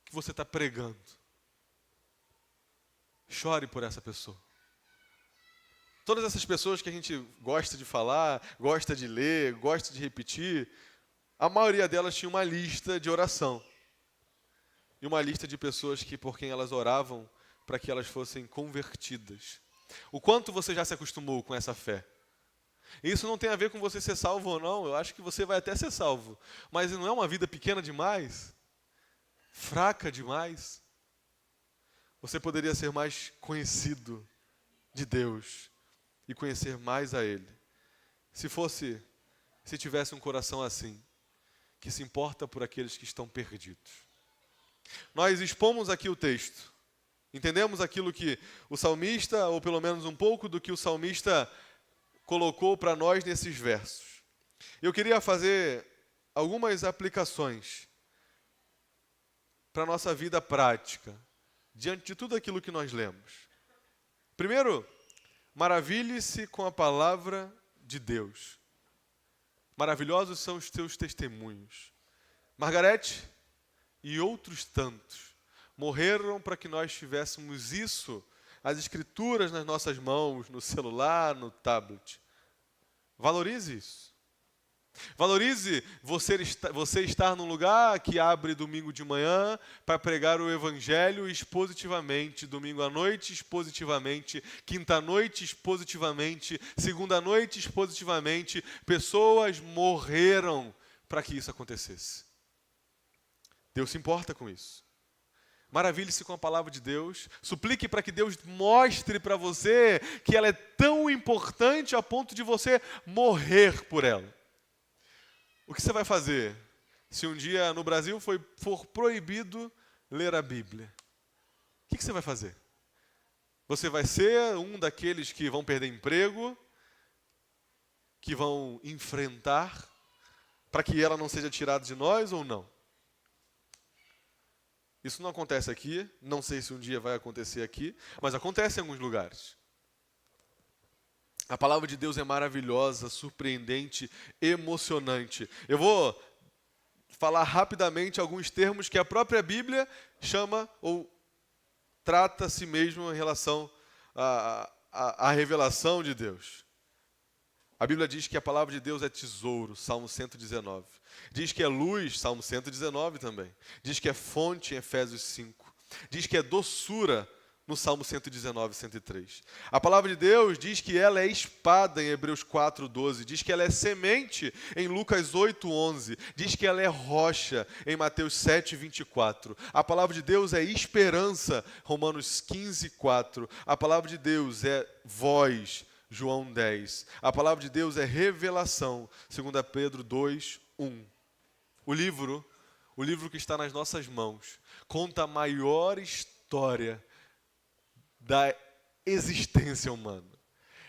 [SPEAKER 1] que você está pregando. Chore por essa pessoa. Todas essas pessoas que a gente gosta de falar, gosta de ler, gosta de repetir, a maioria delas tinha uma lista de oração. E uma lista de pessoas por quem elas oravam para que elas fossem convertidas. O quanto você já se acostumou com essa fé? Isso não tem a ver com você ser salvo ou não, eu acho que você vai até ser salvo. Mas não é uma vida pequena demais? Fraca demais? Você poderia ser mais conhecido de Deus e conhecer mais a Ele. Se tivesse um coração assim, que se importa por aqueles que estão perdidos. Nós expomos aqui o texto, entendemos aquilo que o salmista, ou pelo menos um pouco do que o salmista colocou para nós nesses versos. Eu queria fazer algumas aplicações para a nossa vida prática, diante de tudo aquilo que nós lemos. Primeiro, maravilhe-se com a palavra de Deus. Maravilhosos são os teus testemunhos. Margarete e outros tantos morreram para que nós tivéssemos isso, as escrituras nas nossas mãos, no celular, no tablet. Valorize isso. Valorize você estar num lugar que abre domingo de manhã para pregar o evangelho expositivamente, domingo à noite expositivamente, quinta à noite expositivamente, segunda à noite expositivamente. Pessoas morreram para que isso acontecesse. Deus se importa com isso. Maravilhe-se com a palavra de Deus. Suplique para que Deus mostre para você que ela é tão importante a ponto de você morrer por ela. O que você vai fazer se um dia no Brasil for proibido ler a Bíblia? O que você vai fazer? Você vai ser um daqueles que vão perder emprego, que vão enfrentar, para que ela não seja tirada de nós ou não? Isso não acontece aqui, não sei se um dia vai acontecer aqui, mas acontece em alguns lugares. A palavra de Deus é maravilhosa, surpreendente, emocionante. Eu vou falar rapidamente alguns termos que a própria Bíblia chama ou trata a si mesmo em relação à revelação de Deus. A Bíblia diz que a palavra de Deus é tesouro, Salmo 119. Diz que é luz, Salmo 119 também. Diz que é fonte, em Efésios 5. Diz que é doçura, no Salmo 119, 103. A palavra de Deus diz que ela é espada em Hebreus 4:12. Diz que ela é semente em Lucas 8:11. Diz que ela é rocha em Mateus 7:24. A palavra de Deus é esperança, Romanos 15:4. A palavra de Deus é voz, João 10. A palavra de Deus é revelação, 2 Pedro 2:1. O livro que está nas nossas mãos, conta a maior história da existência humana.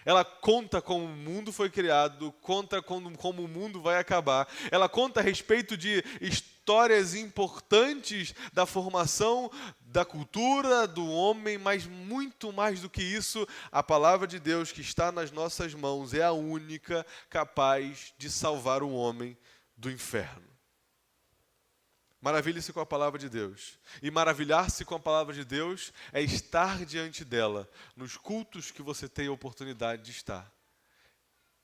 [SPEAKER 1] Ela conta como o mundo foi criado, conta como o mundo vai acabar. Ela conta a respeito de histórias importantes da formação da cultura do homem, mas muito mais do que isso, a palavra de Deus que está nas nossas mãos é a única capaz de salvar o homem do inferno. Maravilhe-se com a palavra de Deus. E maravilhar-se com a palavra de Deus é estar diante dela, nos cultos que você tem a oportunidade de estar.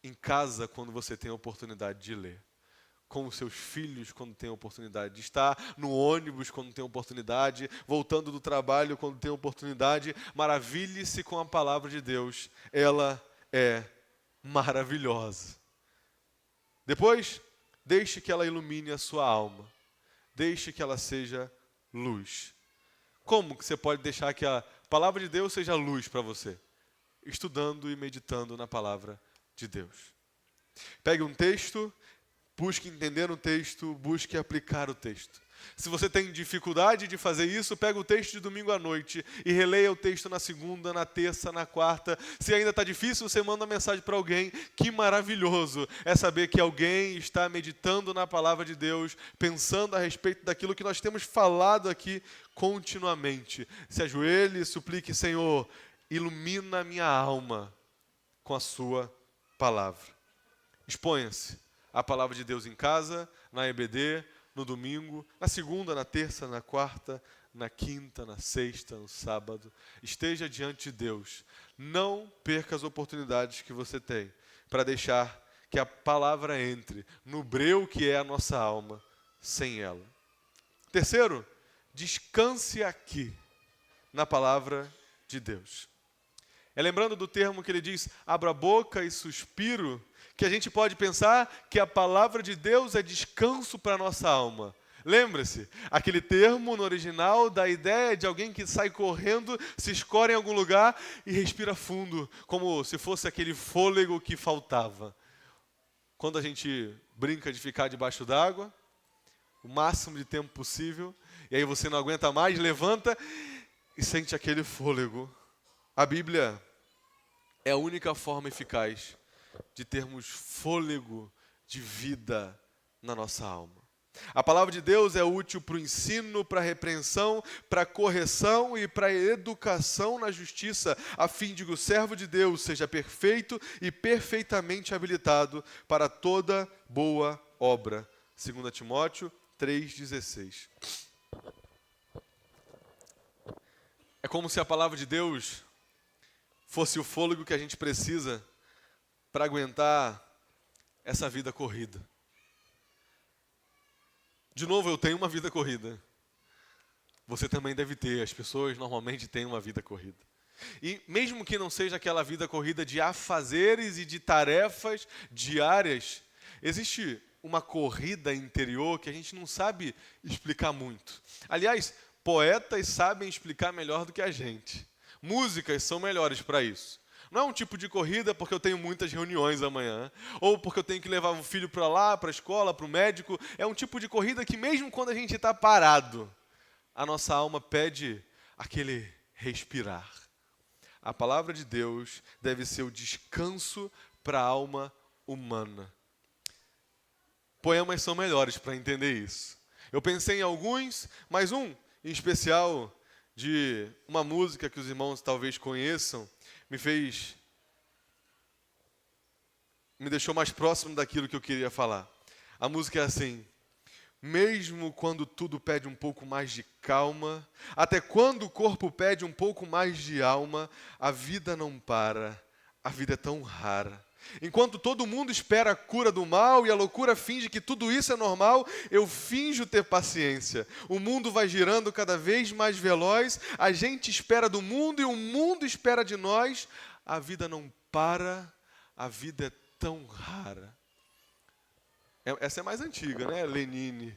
[SPEAKER 1] Em casa, quando você tem a oportunidade de ler. Com os seus filhos, quando tem a oportunidade de estar. No ônibus, quando tem a oportunidade. Voltando do trabalho, quando tem a oportunidade. Maravilhe-se com a palavra de Deus. Ela é maravilhosa. Depois, deixe que ela ilumine a sua alma. Deixe que ela seja luz. Como que você pode deixar que a palavra de Deus seja luz para você? Estudando e meditando na palavra de Deus. Pegue um texto, busque entender o texto, busque aplicar o texto. Se você tem dificuldade de fazer isso, pega o texto de domingo à noite e releia o texto na segunda, na terça, na quarta. Se ainda está difícil, você manda uma mensagem para alguém. Que maravilhoso é saber que alguém está meditando na palavra de Deus, pensando a respeito daquilo que nós temos falado aqui continuamente. Se ajoelhe e suplique, Senhor, ilumina a minha alma com a sua palavra. Exponha-se à palavra de Deus em casa, na EBD, no domingo, na segunda, na terça, na quarta, na quinta, na sexta, no sábado. Esteja diante de Deus. Não perca as oportunidades que você tem para deixar que a palavra entre no breu que é a nossa alma, sem ela. Terceiro, descanse aqui, na palavra de Deus. É lembrando do termo que ele diz, abra a boca e suspiro, que a gente pode pensar que a palavra de Deus é descanso para a nossa alma. Lembre-se, aquele termo no original da ideia de alguém que sai correndo, se escora em algum lugar e respira fundo, como se fosse aquele fôlego que faltava. Quando a gente brinca de ficar debaixo d'água, o máximo de tempo possível, e aí você não aguenta mais, levanta e sente aquele fôlego. A Bíblia é a única forma eficaz de termos fôlego de vida na nossa alma. A palavra de Deus é útil para o ensino, para a repreensão, para a correção e para a educação na justiça, a fim de que o servo de Deus seja perfeito e perfeitamente habilitado para toda boa obra. 2 Timóteo 3,16. É como se a palavra de Deus fosse o fôlego que a gente precisa para aguentar essa vida corrida. De novo, eu tenho uma vida corrida. Você também deve ter. As pessoas normalmente têm uma vida corrida. E mesmo que não seja aquela vida corrida de afazeres e de tarefas diárias, existe uma corrida interior que a gente não sabe explicar muito. Aliás, poetas sabem explicar melhor do que a gente. Músicas são melhores para isso. Não é um tipo de corrida porque eu tenho muitas reuniões amanhã, ou porque eu tenho que levar o filho para lá, para a escola, para o médico. É um tipo de corrida que mesmo quando a gente está parado, a nossa alma pede aquele respirar. A palavra de Deus deve ser o descanso para a alma humana. Poemas são melhores para entender isso. Eu pensei em alguns, mas um em especial de uma música que os irmãos talvez conheçam, me deixou mais próximo daquilo que eu queria falar. A música é assim: mesmo quando tudo pede um pouco mais de calma, até quando o corpo pede um pouco mais de alma, a vida não para, a vida é tão rara. Enquanto todo mundo espera a cura do mal e a loucura finge que tudo isso é normal, eu finjo ter paciência. O mundo vai girando cada vez mais veloz, a gente espera do mundo e o mundo espera de nós. A vida não para, a vida é tão rara. Essa é mais antiga, né? Lenine.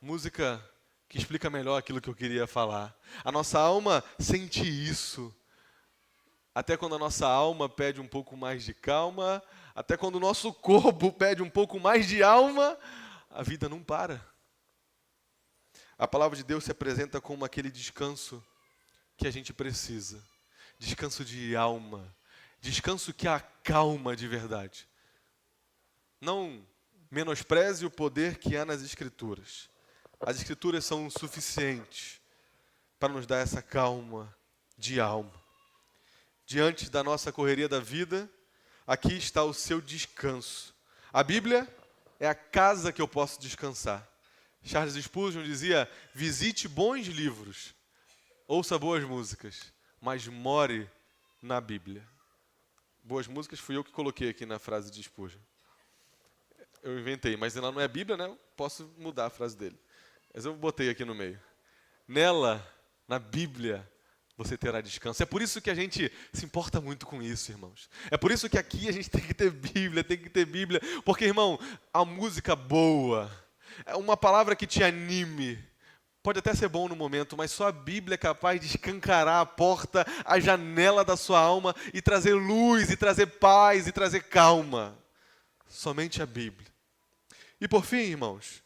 [SPEAKER 1] Música que explica melhor aquilo que eu queria falar. A nossa alma sente isso. Até quando a nossa alma pede um pouco mais de calma, até quando o nosso corpo pede um pouco mais de alma, a vida não para. A palavra de Deus se apresenta como aquele descanso que a gente precisa. Descanso de alma. Descanso que acalma de verdade. Não menospreze o poder que há nas Escrituras. As Escrituras são suficientes para nos dar essa calma de alma. Diante da nossa correria da vida, aqui está o seu descanso. A Bíblia é a casa que eu posso descansar. Charles Spurgeon dizia: visite bons livros, ouça boas músicas, mas more na Bíblia. Boas músicas fui eu que coloquei aqui na frase de Spurgeon. Eu inventei, mas ela não é Bíblia, né? Eu posso mudar a frase dele. Mas eu botei aqui no meio. Nela, na Bíblia, você terá descanso. É por isso que a gente se importa muito com isso, irmãos. É por isso que aqui a gente tem que ter Bíblia, porque, irmão, a música boa, é uma palavra que te anime, pode até ser bom no momento, mas só a Bíblia é capaz de escancarar a porta, a janela da sua alma e trazer luz, e trazer paz, e trazer calma. Somente a Bíblia. E por fim, irmãos,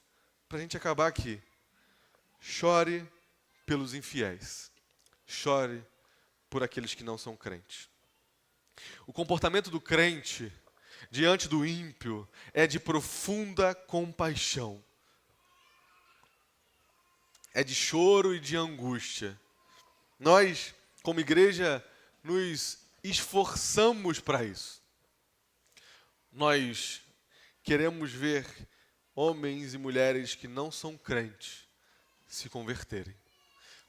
[SPEAKER 1] para a gente acabar aqui, chore pelos infiéis. Chore por aqueles que não são crentes. O comportamento do crente diante do ímpio é de profunda compaixão. É de choro e de angústia. Nós, como igreja, nos esforçamos para isso. Nós queremos ver homens e mulheres que não são crentes se converterem.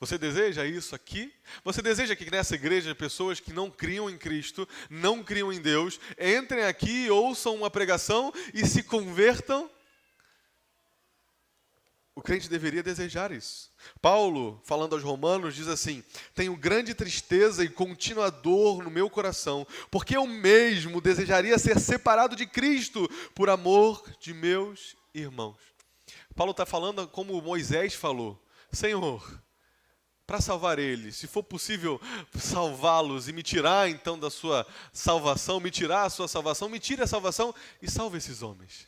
[SPEAKER 1] Você deseja isso aqui? Você deseja que nessa igreja pessoas que não criam em Cristo, não criam em Deus, entrem aqui, ouçam uma pregação e se convertam? O crente deveria desejar isso. Paulo, falando aos Romanos, diz assim: tenho grande tristeza e contínua dor no meu coração, porque eu mesmo desejaria ser separado de Cristo por amor de meus irmãos. Paulo está falando como Moisés falou: Senhor, para salvar eles, se for possível salvá-los e me tirar então da sua salvação, me tirar a sua salvação, me tire a salvação e salve esses homens.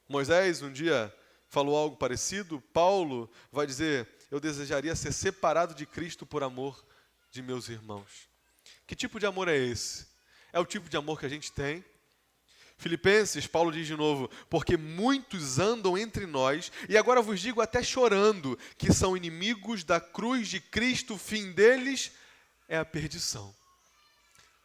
[SPEAKER 1] Moisés um dia falou algo parecido. Paulo vai dizer: eu desejaria ser separado de Cristo por amor de meus irmãos. Que tipo de amor é esse? É o tipo de amor que a gente tem. Filipenses, Paulo diz de novo: porque muitos andam entre nós, e agora vos digo até chorando, que são inimigos da cruz de Cristo, o fim deles é a perdição.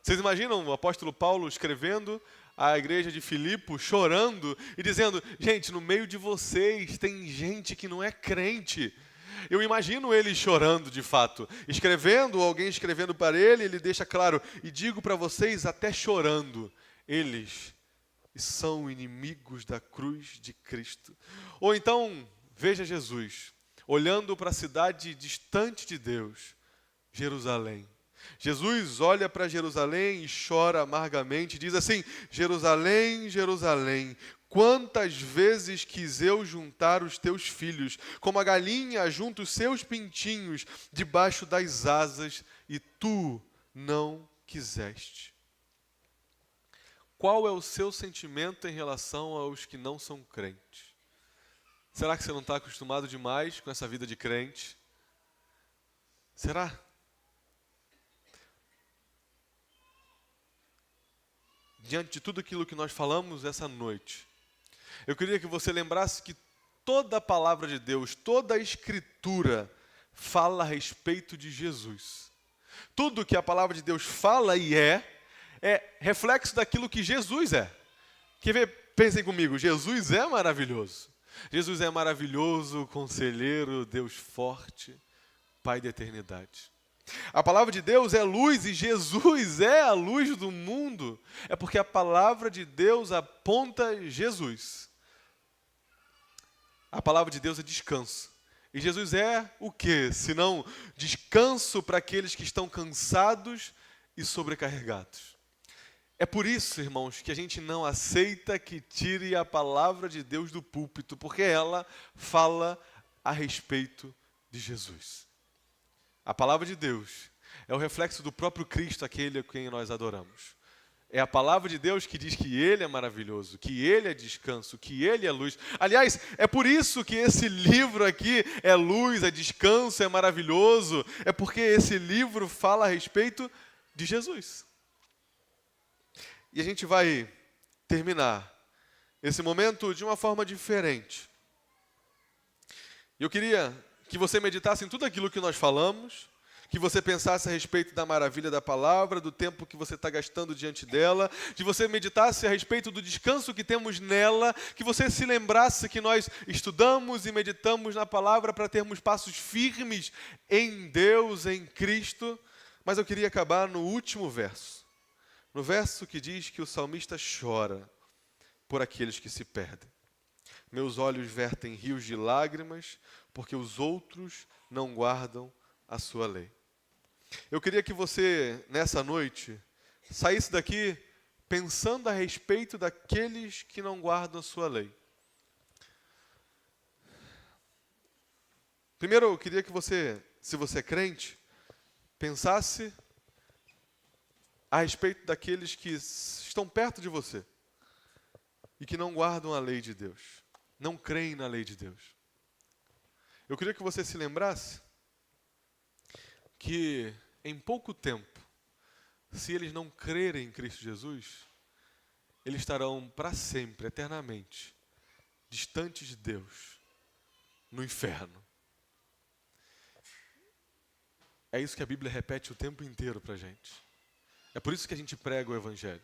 [SPEAKER 1] Vocês imaginam o apóstolo Paulo escrevendo à igreja de Filipe, chorando e dizendo: gente, no meio de vocês tem gente que não é crente. Eu imagino ele chorando de fato, escrevendo, alguém escrevendo para ele, ele deixa claro: e digo para vocês até chorando, eles e são inimigos da cruz de Cristo. Ou então, veja Jesus, olhando para a cidade distante de Deus, Jerusalém. Jesus olha para Jerusalém e chora amargamente, diz assim: Jerusalém, Jerusalém, quantas vezes quis eu juntar os teus filhos, como a galinha junta os seus pintinhos debaixo das asas, e tu não quiseste. Qual é o seu sentimento em relação aos que não são crentes? Será que você não está acostumado demais com essa vida de crente? Será? Diante de tudo aquilo que nós falamos essa noite, eu queria que você lembrasse que toda a palavra de Deus, toda a Escritura fala a respeito de Jesus. Tudo que a palavra de Deus fala e é reflexo daquilo que Jesus é. Quer ver? Pensem comigo, Jesus é maravilhoso. Jesus é maravilhoso, conselheiro, Deus forte, Pai da eternidade. A palavra de Deus é luz e Jesus é a luz do mundo. É porque a palavra de Deus aponta Jesus. A palavra de Deus é descanso. E Jesus é o quê? Senão descanso para aqueles que estão cansados e sobrecarregados. É por isso, irmãos, que a gente não aceita que tire a palavra de Deus do púlpito, porque ela fala a respeito de Jesus. A palavra de Deus é o reflexo do próprio Cristo, aquele a quem nós adoramos. É a palavra de Deus que diz que Ele é maravilhoso, que Ele é descanso, que Ele é luz. Aliás, é por isso que esse livro aqui é luz, é descanso, é maravilhoso. É porque esse livro fala a respeito de Jesus. E a gente vai terminar esse momento de uma forma diferente. Eu queria que você meditasse em tudo aquilo que nós falamos, que você pensasse a respeito da maravilha da palavra, do tempo que você está gastando diante dela, que você meditasse a respeito do descanso que temos nela, que você se lembrasse que nós estudamos e meditamos na palavra para termos passos firmes em Deus, em Cristo. Mas eu queria acabar no último verso. No verso que diz que o salmista chora por aqueles que se perdem. Meus olhos vertem rios de lágrimas, porque os outros não guardam a sua lei. Eu queria que você, nessa noite, saísse daqui pensando a respeito daqueles que não guardam a sua lei. Primeiro, eu queria que você, se você é crente, pensasse a respeito daqueles que estão perto de você e que não guardam a lei de Deus, não creem na lei de Deus. Eu queria que você se lembrasse que em pouco tempo, se eles não crerem em Cristo Jesus, eles estarão para sempre, eternamente, distantes de Deus, no inferno. É isso que a Bíblia repete o tempo inteiro para a gente. É por isso que a gente prega o Evangelho.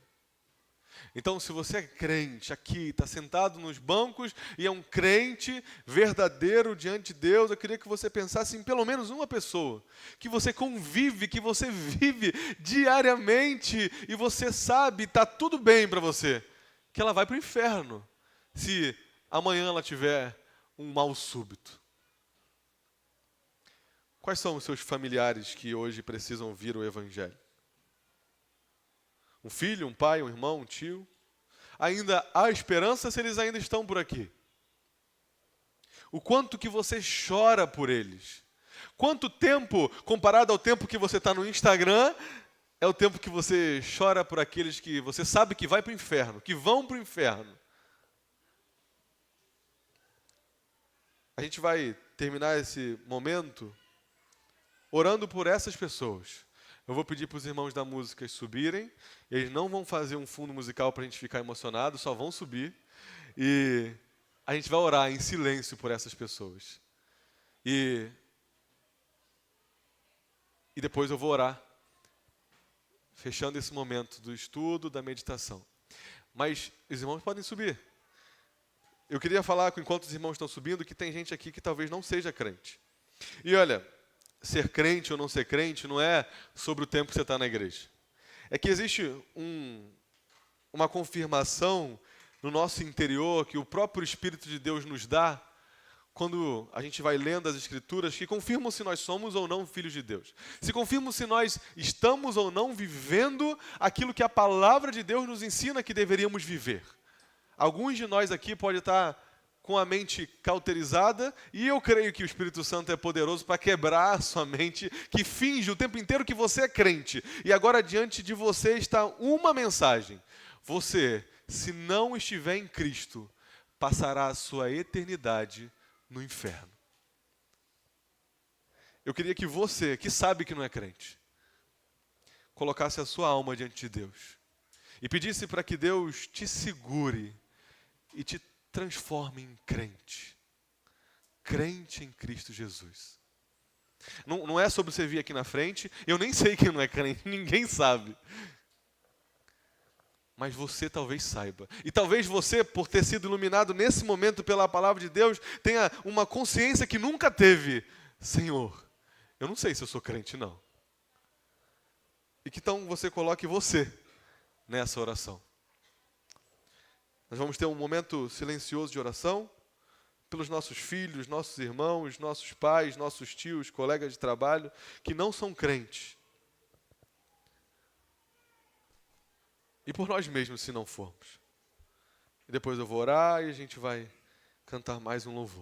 [SPEAKER 1] Então, se você é crente aqui, está sentado nos bancos e é um crente verdadeiro diante de Deus, eu queria que você pensasse em pelo menos uma pessoa que você convive, que você vive diariamente e você sabe, está tudo bem para você, que ela vai para o inferno se amanhã ela tiver um mal súbito. Quais são os seus familiares que hoje precisam ouvir o Evangelho? Um filho, um pai, um irmão, um tio? Ainda há esperança se eles ainda estão por aqui? O quanto que você chora por eles? Quanto tempo, comparado ao tempo que você está no Instagram, é o tempo que você chora por aqueles que você sabe que vai para o inferno, que vão para o inferno? A gente vai terminar esse momento orando por essas pessoas. Eu vou pedir para os irmãos da música subirem. Eles não vão fazer um fundo musical para a gente ficar emocionado, só vão subir. E a gente vai orar em silêncio por essas pessoas. E depois eu vou orar, fechando esse momento do estudo, da meditação. Mas os irmãos podem subir. Eu queria falar, enquanto os irmãos estão subindo, que tem gente aqui que talvez não seja crente. E olha, ser crente ou não ser crente não é sobre o tempo que você está na igreja. É que existe uma confirmação no nosso interior, que o próprio Espírito de Deus nos dá, quando a gente vai lendo as Escrituras, que confirmam se nós somos ou não filhos de Deus. Se confirmam se nós estamos ou não vivendo aquilo que a palavra de Deus nos ensina que deveríamos viver. Alguns de nós aqui podem estar com a mente cauterizada, e eu creio que o Espírito Santo é poderoso para quebrar a sua mente, que finge o tempo inteiro que você é crente. E agora diante de você está uma mensagem. Você, se não estiver em Cristo, passará a sua eternidade no inferno. Eu queria que você, que sabe que não é crente, colocasse a sua alma diante de Deus e pedisse para que Deus te segure e te transforme em crente. Crente em Cristo Jesus. Não é sobre você vir aqui na frente, eu nem sei quem não é crente, ninguém sabe. Mas você talvez saiba. E talvez você, por ter sido iluminado nesse momento pela palavra de Deus, tenha uma consciência que nunca teve. Senhor, eu não sei se eu sou crente, não. E que então você coloque você nessa oração. Nós vamos ter um momento silencioso de oração pelos nossos filhos, nossos irmãos, nossos pais, nossos tios, colegas de trabalho, que não são crentes. E por nós mesmos, se não formos. E depois eu vou orar e a gente vai cantar mais um louvor.